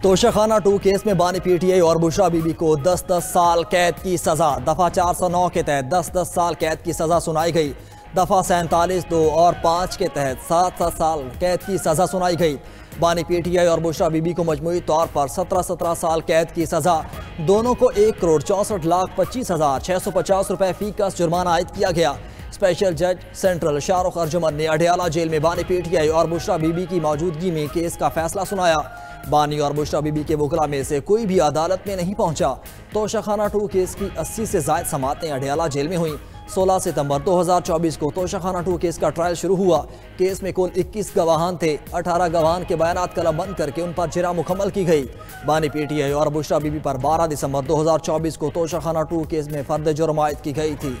Toshakhana 2 case में बानी PTI और बुशरा बीबी को 10-10 साल कैद की सजा। दफा 409 के तहत 10-10 साल कैद की सजा सुनाई गई। दफा 47, 2 और 5 के तहत 7-7 साल कैद की सजा सुनाई गई। बानी पीटीआई और बुशरा बीबी को मजमूई तौर पर 17-17 साल कैद की सजा। दोनों को 1,64,25,650 रुपए फी का जुर्माना आयद किया गया। स्पेशल जज सेंट्रल शाहरुख अर्जुमन ने अडयाला जेल में बानी पीटीआई और बुशरा बीबी की मौजूदगी में केस का फैसला सुनाया। बानी और बुशरा बीबी के वकला में से कोई भी अदालत में नहीं पहुंचा। तोशाखाना 2 केस की 80 से ज्यादा समातें अडयाला जेल में हुई। 16 सितंबर 2024 को तोशाखाना 2 केस का ट्रायल शुरू हुआ। केस में कुल 21 गवाहान थे। 18 गवाहान के बयानात कलमबंद करके उन पर जिरा मुकम्मल की गई। बानी पीटीआई और बुशरा बीबी पर 12 दिसंबर 2024 को तोशाखाना 2 केस में फर्द जुर्म आयद की गई थी।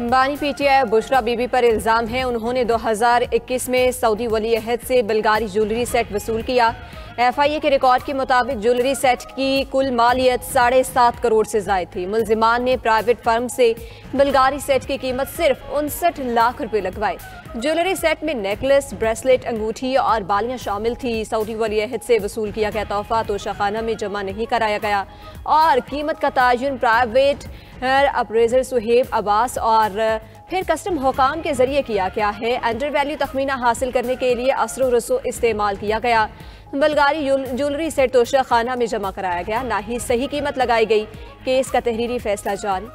बानी पीटीआई बुशरा बीबी पर इल्ज़ाम है उन्होंने 2021 में सऊदी वली अहद से बल्गारी ज्वेलरी सेट वसूल किया। FIA के रिकॉर्ड के मुताबिक ज्वेलरी सेट की कुल मालियत 7.5 करोड़ से ज़ायद थी। मुल्जिमान ने प्राइवेट फर्म से बल्गारी सेट की कीमत सिर्फ 59 लाख रुपए लगवाए। ज्वेलरी सेट में नेकलेस, ब्रेसलेट, अंगूठी और बालियां शामिल थी। सऊदी वली अहद से वसूल किया गया तोहफा तोशाखाना में जमा नहीं कराया गया और कीमत का तयन प्राइवेट अप्रेजर सुहेब अब्बास और फिर कस्टम हुकाम के जरिए किया गया है। अंडर वैल्यू तखमीना हासिल करने के लिए असरो रसो इस्तेमाल किया गया। बल्गारी ज्वेलरी सेट तोशाखाना में जमा कराया गया, ना ही सही कीमत लगाई गई। केस का तहरीरी फैसला जारी।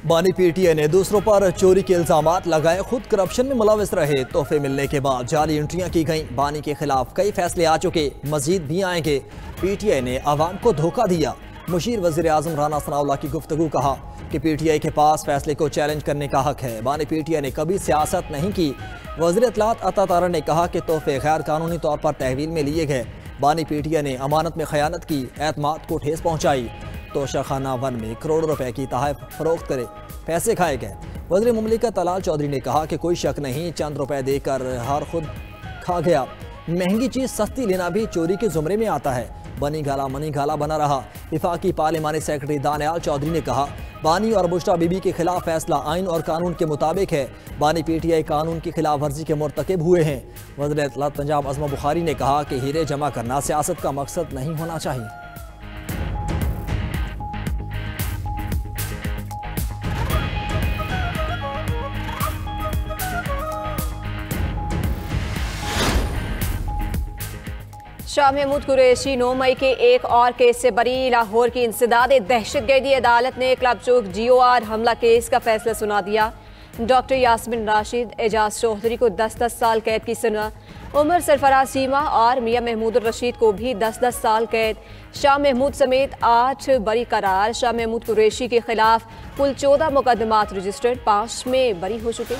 बानी पीटीआई ने दूसरों पर चोरी के इल्जामात लगाए। खुद करप्शन में मुलविस रहे। तोहफे मिलने के बाद जाली एंट्रियां की गईं। बानी के खिलाफ कई फैसले आ चुके, मजीद भी आएंगे। पीटीआई ने अवाम को धोखा दिया। मुशीर वज़ीर आज़म राना सनाउल्लाह की गुफ्तगू। कहा कि पीटीआई के पास फैसले को चैलेंज करने का हक है। बानी पीटीआई ने कभी सियासत नहीं की। वज़ीर इत्तलात अता तारा ने कहा कि तोहफे गैर कानूनी तौर पर तहवील में लिए गए। बानी पीटीआई ने अमानत में खयानत की, एतमाद को ठेस पहुँचाई। तोशाखाना 1 में करोड़ों रुपए की तहफ फरोख्त करे पैसे खाए गए। वज़ीर मुमलिकत तलाल चौधरी ने कहा कि कोई शक नहीं, चंद रुपए देकर हर खुद खा गया। महंगी चीज़ सस्ती लेना भी चोरी के जुमरे में आता है। बनी गाला मनी गाला बना रहा। वफाकी पार्लिमानी सेक्रेटरी दानियाल चौधरी ने कहा बानी और बुशरा बीबी के खिलाफ फैसला आइन और कानून के मुताबिक है। बानी पीटीआई कानून की खिलाफ वर्जी के मुर्तकिब हुए हैं। वज़ीर इत्तलात पंजाब अज़मा बुखारी ने कहा कि हीरे जमा करना सियासत का मकसद नहीं होना चाहिए। शाह महमूद कुरैशी 9 मई के एक और केस से बरी। लाहौर की इंसदादे दहशतगर्दी अदालत ने क्लब चौक GOR हमला केस का फैसला सुना दिया। डॉक्टर यास्मिन राशिद, एजाज चौधरी को 10-10 साल कैद की सजा। उमर सरफराज सीमा और मियां महमूद रशीद को भी 10-10 साल कैद। शाह महमूद समेत 8 बरी करार। शाह महमूद कुरैशी के खिलाफ कुल 14 मुकदमात रजिस्टर्ड, 5 में बरी हो चुके।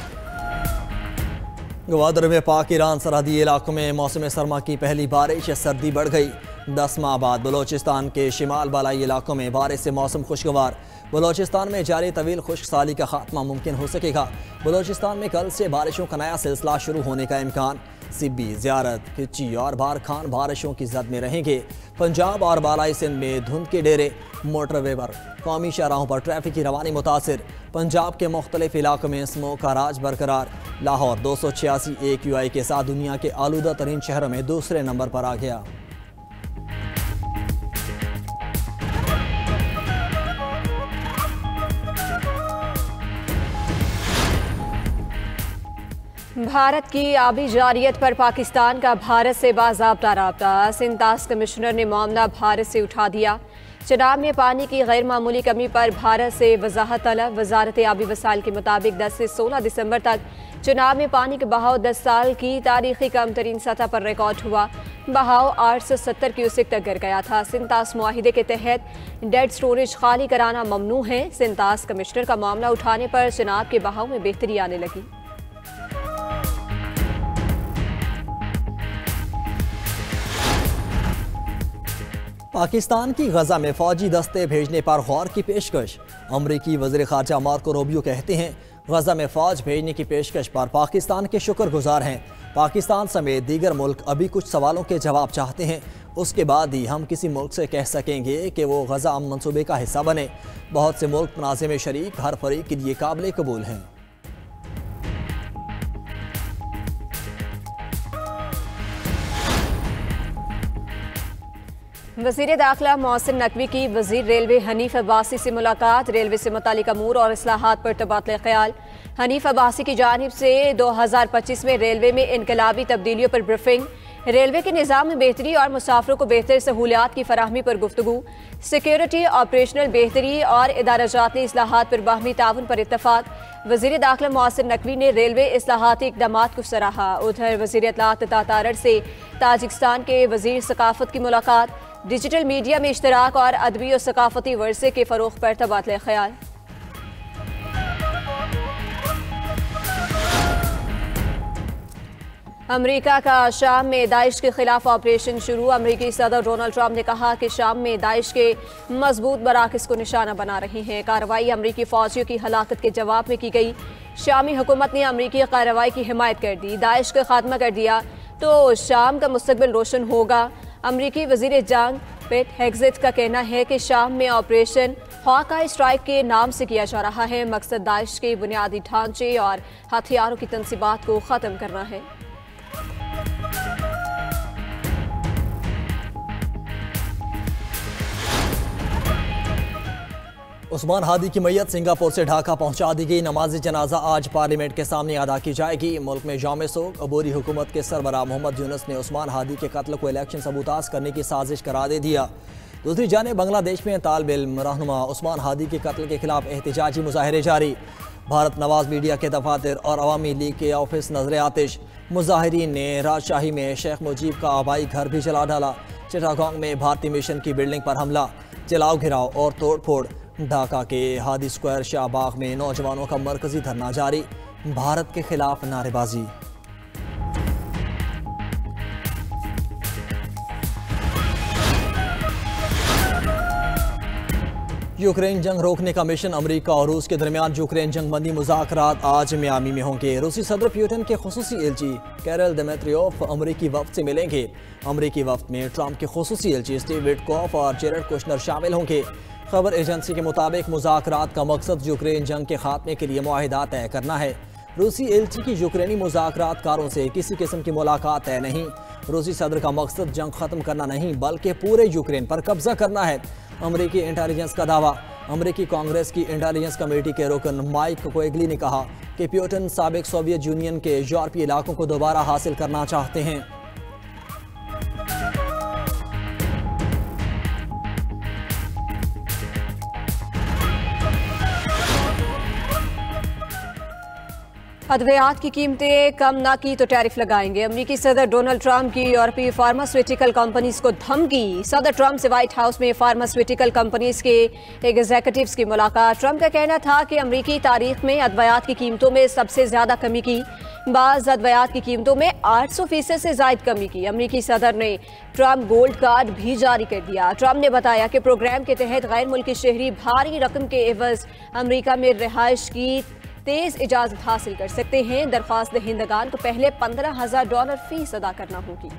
गवादर में पाक ईरान सरहदी इलाकों में मौसम सरमा की पहली बारिश। सर्दी बढ़ गई। 10 माह बाद बलोचिस्तान के शिमाल बालाई इलाकों में बारिश से मौसम खुशगवार। बलोचिस्तान में जारी तवील खुश्क साली का खात्मा मुमकिन हो सकेगा। बलोचिस्तान में कल से बारिशों का नया सिलसिला शुरू होने का इम्कान। सिब्बी, ज़ियारत, हिच्ची और बारखान बारिशों की जद में रहेंगे। पंजाब और बालाई सिंध में धुंध के डेरे। मोटरवे पर कौमी शाहराहों पर ट्रैफिक की रवानी मुतासिर। पंजाब के मुख्तलिफ इलाकों में स्मोक का राज बरकरार। लाहौर 286 AQI के साथ दुनिया के आलूदा तरीन शहरों में दूसरे नंबर पर आ गया। भारत की आबी जारियत पर पाकिस्तान का भारत से बाज़ाब्ता राब्ता। सिंतास कमिश्नर ने मामला भारत से उठा दिया। चनाब में पानी की गैर मामूली कमी पर भारत से वजाहत तलब। वजारत आबी वसाइल के मुताबिक 10 से 16 दिसंबर तक चनाब में पानी का बहाव 10 साल की तारीखी कम तरीन सतह पर रिकॉर्ड हुआ। बहाव 870 क्यूसेक तक गिर गया था। सिंतास मुआहिदे के तहत डेड स्टोरेज खाली कराना ममनू है। सिंतास कमिश्नर का मामला उठाने पर चनाब के बहाव में बेहतरी आने लगी। पाकिस्तान की गजा में फौजी दस्ते भेजने पर गौर की पेशकश। अमरीकी वज़ीर ख़ारजा मार्को रूबियो कहते हैं गजा में फौज भेजने की पेशकश पर पाकिस्तान के शुक्रगुजार हैं। पाकिस्तान समेत दीगर मुल्क अभी कुछ सवालों के जवाब चाहते हैं। उसके बाद ही हम किसी मुल्क से कह सकेंगे कि वो गजा अमन मंसूबे का हिस्सा बने। बहुत से मुल्क तनाज़े में शरीक हर फरीक के लिए काबिल कबूल हैं। वज़ीर दाखिला मोहसिन नकवी की वज़ीर रेलवे हनीफ अब्बासी से मुलाकात। रेलवे से मुतालिक अमूर और इस्लाहात पर तबादला ख्याल। हनीफ अब्बासी की जानिब से 2025 में रेलवे में इनकलाबी तब्दीलियों पर ब्रीफिंग। रेलवे के निज़ाम में बेहतरी और मुसाफिरों को बेहतर सहूलियात की फराहमी पर गुफ्तगू। सिक्योरिटी, ऑपरेशनल बेहतरी और इदारा-जाती इस्लाहात पर बाहमी ताउन पर इत्तफाक। वज़ीर दाखिला मोहसिन नकवी ने रेलवे इस्लाहाती इक़दामात को सराहा। उधर वज़ीर इत्तलात तातारड़ से ताजिकिस्तान के वज़ीर सकाफत की मुलाकात। डिजिटल मीडिया में इश्तराक और अदबी और सकाफती वर्से के फ़रोग़ पर तबादला ख्याल। अमरीका का शाम में दाइश के खिलाफ ऑपरेशन शुरू। अमरीकी सदर डोनाल्ड ट्रंप ने कहा कि शाम में दाइश के मजबूत मराकज़ को निशाना बना रही हैं। कार्रवाई अमरीकी फौजियों की हलाकत के जवाब में की गई। शामी हुकूमत ने अमरीकी कार्रवाई की हिमायत कर दी। दाइश का खात्मा कर दिया तो शाम का मुस्तकबिल रोशन होगा। अमरीकी वज़ीर जंग पेट हेग्ज़ेट का कहना है कि शाम में ऑपरेशन हॉकाई स्ट्राइक के नाम से किया जा रहा है। मकसद दाइश के बुनियादी ढांचे और हथियारों की तनसीबात को ख़त्म करना है। उस्मान हादी की मैयत सिंगापुर से ढाका पहुंचा दी गई। नमाज जनाजा आज पार्लियामेंट के सामने अदा की जाएगी। मुल्क में जाम सोग अबूरी हुकूमत के सरबराह मोहम्मद यूनुस ने उस्मान हादी के कत्ल को इलेक्शन सबूताज करने की साजिश करार दे दिया। दूसरी जानिब बांग्लादेश में तालिब इल्म रहनुमा उस्मान हादी के कत्ल के खिलाफ एहतजाजी मुजाहरे जारी। भारत नवाज मीडिया के दफातर और अवामी लीग के ऑफिस नजर आतिश। मुजाहिरीन ने राजशाही में शेख मुजीब का आबाई घर भी जला डाला। चिटागोंग में भारतीय मिशन की बिल्डिंग पर हमला, जलाओ घिराव और तोड़ फोड़। ढाका के हादी स्क्वायर शाहबाग में नौजवानों का मरकजी धरना जारी। भारत के खिलाफ नारेबाजी। यूक्रेन जंग रोकने का मिशन। अमेरिका और रूस के दरमियान यूक्रेन जंग बंदी मुज़ाकरात आज मियामी में होंगे। रूसी सदर पुतिन के खुसूसी एलची कैरल दिमित्रियोव अमरीकी वफ्द से मिलेंगे। अमरीकी वफ्द में ट्रंप के खुसूसी एलची स्टीव विटकॉफ और जेरेड कुशनर शामिल होंगे। खबर एजेंसी के मुताबिक मुज़ाकरात का मकसद यूक्रेन जंग के खात्मे के लिए मुआहिदा तय करना है। रूसी एलची की यूक्रेनी मुज़ाकरातकारों से किसी किस्म की मुलाकात तय नहीं। रूसी सदर का मकसद जंग खत्म करना नहीं बल्कि पूरे यूक्रेन पर कब्जा करना है। अमरीकी इंटेलिजेंस का दावा। अमरीकी कांग्रेस की इंटेलिजेंस कमेटी के रुकन माइक कोएगली ने कहा कि पुतिन साबिक सोवियत यूनियन के यूरोपीय इलाकों को दोबारा हासिल करना चाहते हैं। अद्वियात की कीमतें कम ना की तो टैरिफ लगाएंगे। अमरीकी सदर डोनाल्ड ट्रंप की यूरोपीय फार्मास्यूटिकल कंपनीज को धमकी। सदर ट्रंप से व्हाइट हाउस में फार्मास्यूटिकल कंपनीज के एग्जीक्यूटिव्स की मुलाकात। ट्रंप का कहना था कि अमरीकी तारीख में अद्वियात की कीमतों में सबसे ज्यादा कमी की। बाज़ अद्वियात की कीमतों में 800% से ज्यादा कमी की। अमरीकी सदर ने ट्रंप गोल्ड कार्ड भी जारी कर दिया। ट्रंप ने बताया कि प्रोग्राम के तहत गैर मुल्की शहरी भारी रकम के एवज अमरीका में रिहाइश की तेज इजाजत हासिल कर सकते हैं। दरख्वास्त दहिंदगान को पहले $15,000 फीस अदा करना होगी।